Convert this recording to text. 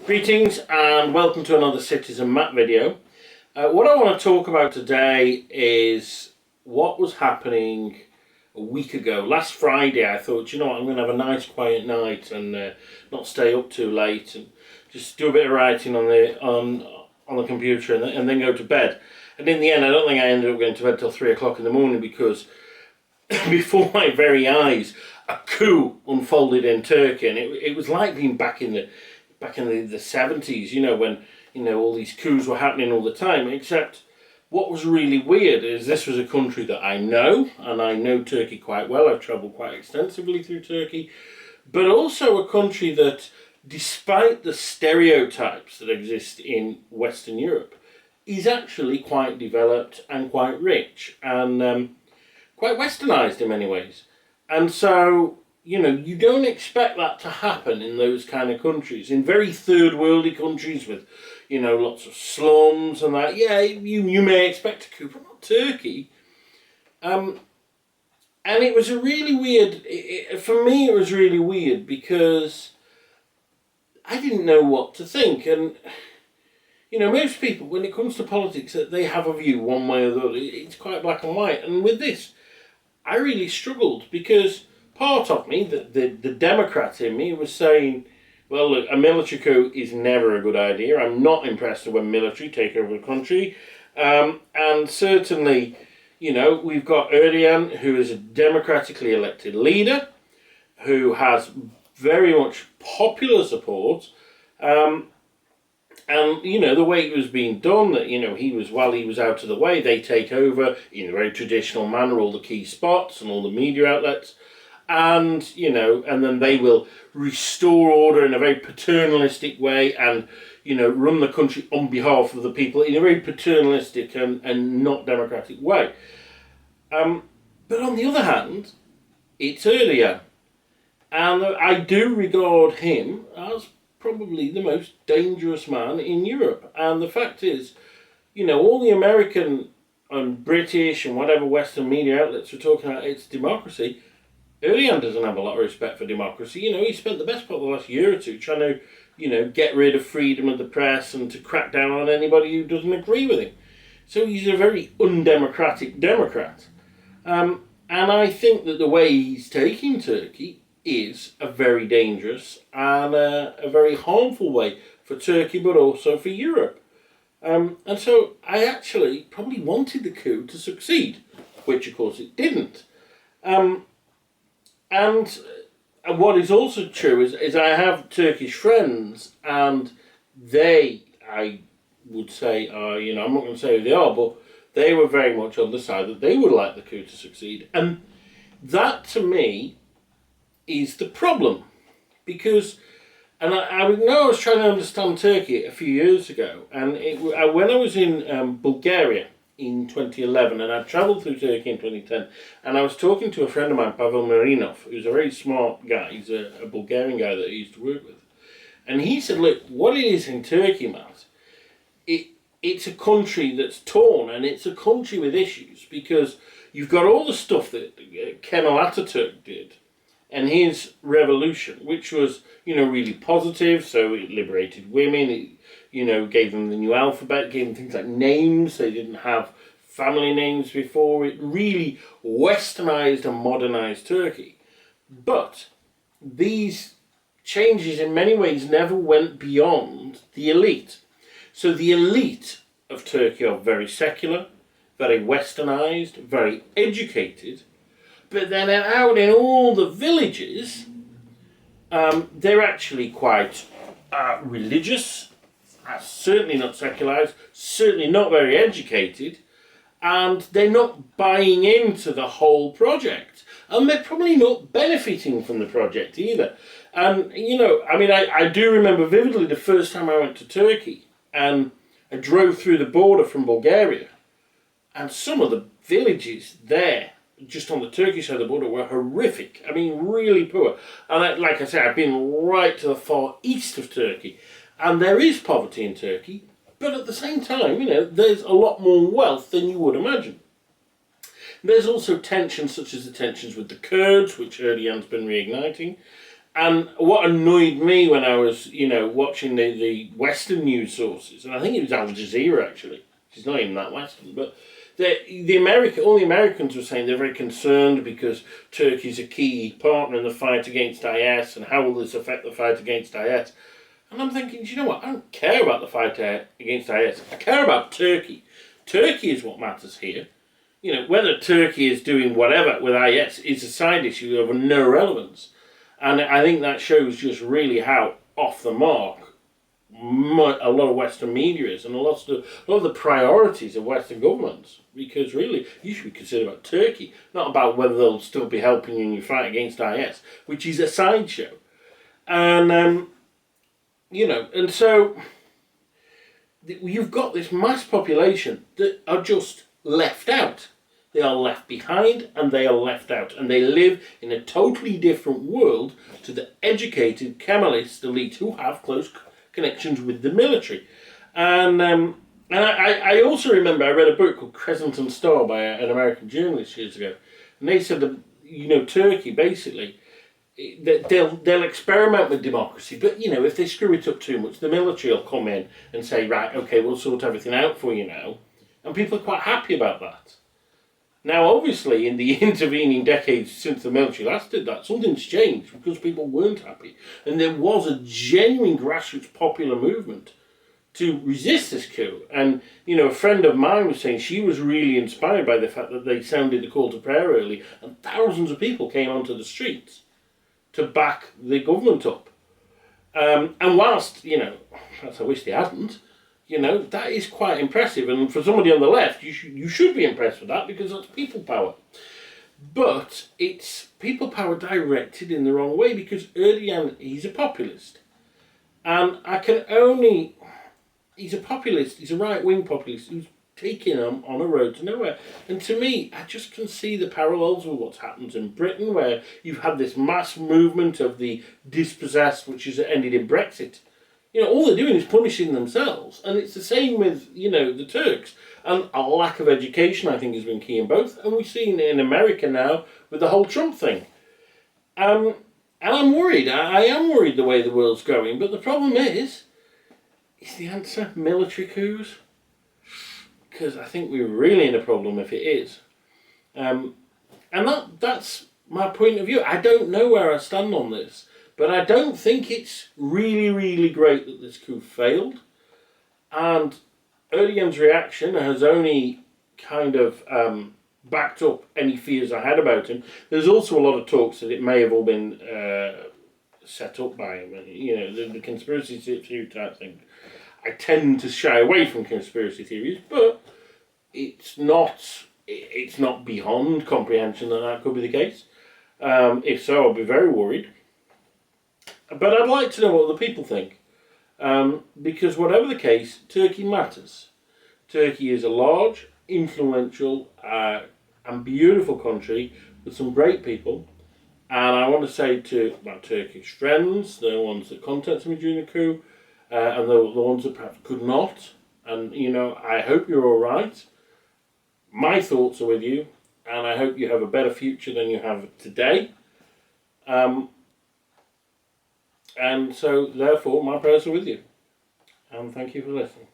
Greetings and welcome to another Citizen Map video. What I want to talk about today is what was happening a week ago. Last Friday I thought, you know what, I'm going to have a nice quiet night and not stay up too late and just do a bit of writing on the computer and then go to bed. And in the end I don't think I ended up going to bed till 3 o'clock in the morning because before my very eyes a coup unfolded in Turkey, and it was like being back in the 70s, you know, when, you know, all these coups were happening all the time. Except what was really weird is this was a country that I know, and I know Turkey quite well. I've travelled quite extensively through Turkey, but also a country that, despite the stereotypes that exist in Western Europe, is actually quite developed and quite rich and quite westernised in many ways. And so, you know, you don't expect that to happen in those kind of countries. In very third worldy countries with, you know, lots of slums and that, yeah, you may expect a coup, but not Turkey. And it was a really weird, for me it was really weird because I didn't know what to think. And, you know, most people, when it comes to politics, they have a view one way or the other. It's quite black and white. And with this, I really struggled because part of me, the Democrat in me, was saying, well, look, a military coup is never a good idea. I'm not impressed when military take over the country. And certainly, you know, we've got Erdogan, who is a democratically elected leader, who has very much popular support. And, you know, the way it was being done, that, you know, while he was out of the way, they take over in a very traditional manner all the key spots and all the media outlets. And, you know, and then they will restore order in a very paternalistic way and, you know, run the country on behalf of the people in a very paternalistic and not democratic way. But on the other hand, it's Erdogan. And I do regard him as probably the most dangerous man in Europe. And the fact is, you know, all the American and British and whatever Western media outlets are talking about it's democracy. Erdogan doesn't have a lot of respect for democracy. You know, he spent the best part of the last year or two trying to, you know, get rid of freedom of the press and to crack down on anybody who doesn't agree with him. So he's a very undemocratic Democrat. And I think that the way he's taking Turkey is a very dangerous and a very harmful way for Turkey, but also for Europe. And so I actually probably wanted the coup to succeed, which of course it didn't. And what is also true is I have Turkish friends, and they, I would say, are, you know, I'm not going to say who they are, but they were very much on the side that they would like the coup to succeed. And that, to me, is the problem. Because, and I know I was trying to understand Turkey a few years ago, and when I was in Bulgaria in 2011, and I travelled through Turkey in 2010, and I was talking to a friend of mine, Pavel Marinov, who's a very smart guy. He's a Bulgarian guy that I used to work with. And he said, look, what it is in Turkey, Matt, it's a country that's torn, and it's a country with issues, because you've got all the stuff that Kemal Ataturk did, and his revolution, which was, you know, really positive. So it liberated women, it, you know, gave them the new alphabet, gave them things like names. They didn't have family names before. It really westernized and modernized Turkey. But these changes in many ways never went beyond the elite. So the elite of Turkey are very secular, very westernized, very educated. But then out in all the villages, they're actually quite religious, certainly not secularized, certainly not very educated, and they're not buying into the whole project. And they're probably not benefiting from the project either. And, you know, I mean, I do remember vividly the first time I went to Turkey, and I drove through the border from Bulgaria, and some of the villages there, just on the Turkish side of the border, were horrific. I mean, really poor. And like I say, I've been right to the far east of Turkey, and there is poverty in Turkey, but at the same time, you know, there's a lot more wealth than you would imagine. There's also tensions, such as the tensions with the Kurds, which Erdogan's been reigniting, And what annoyed me when I was, watching the Western news sources, and I think it was Al Jazeera actually, it's not even that Western, but all the Americans were saying they're very concerned because Turkey's a key partner in the fight against IS, and how will this affect the fight against IS? And I'm thinking, do you know what? I don't care about the fight against IS. I care about Turkey. Turkey is what matters here. Whether Turkey is doing whatever with IS is a side issue of no relevance. And I think that shows just really how off the mark a lot of Western media is, and a lot of the priorities of Western governments. Because really, you should be concerned about Turkey, not about whether they'll still be helping you in your fight against IS, which is a sideshow. And, and so you've got this mass population that are just left out. They are left behind and they are left out. And they live in a totally different world to the educated Kemalist elite who have close connections with the military. And I also remember I read a book called Crescent and Star by an American journalist years ago. And they said that, Turkey basically, they'll experiment with democracy, but if they screw it up too much, the military will come in and say, right, okay, we'll sort everything out for you now. And people are quite happy about that. Now, obviously, in the intervening decades since the military last did that, something's changed because people weren't happy. And there was a genuine grassroots popular movement to resist this coup. And, a friend of mine was saying she was really inspired by the fact that they sounded the call to prayer early and thousands of people came onto the streets to back the government up. And whilst, I wish they hadn't, that is quite impressive. And for somebody on the left, you should be impressed with that because that's people power. But it's people power directed in the wrong way because Erdogan, he's a populist. And he's a populist, he's a right-wing populist who's taking them on a road to nowhere. And to me, I just can see the parallels with what's happened in Britain, where you've had this mass movement of the dispossessed, which has ended in Brexit. All they're doing is punishing themselves. And it's the same with, the Turks. And a lack of education, I think, has been key in both. And we've seen in America now with the whole Trump thing. And I'm worried. I am worried the way the world's going. But the problem is the answer military coups? Because I think we're really in a problem if it is. And that's my point of view. I don't know where I stand on this. But I don't think it's really, really great that this coup failed. And Erdogan's reaction has only kind of backed up any fears I had about him. There's also a lot of talks that it may have all been set up by him. The conspiracy theory type thing. I tend to shy away from conspiracy theories, but it's not beyond comprehension that could be the case. If so, I'll be very worried. But I'd like to know what other people think. Because whatever the case, Turkey matters. Turkey is a large, influential, and beautiful country with some great people. And I want to say to my Turkish friends, the ones that contacted me during the coup, and the ones that perhaps could not, and I hope you're all right. My thoughts are with you, and I hope you have a better future than you have today. And so, therefore, my prayers are with you. And thank you for listening.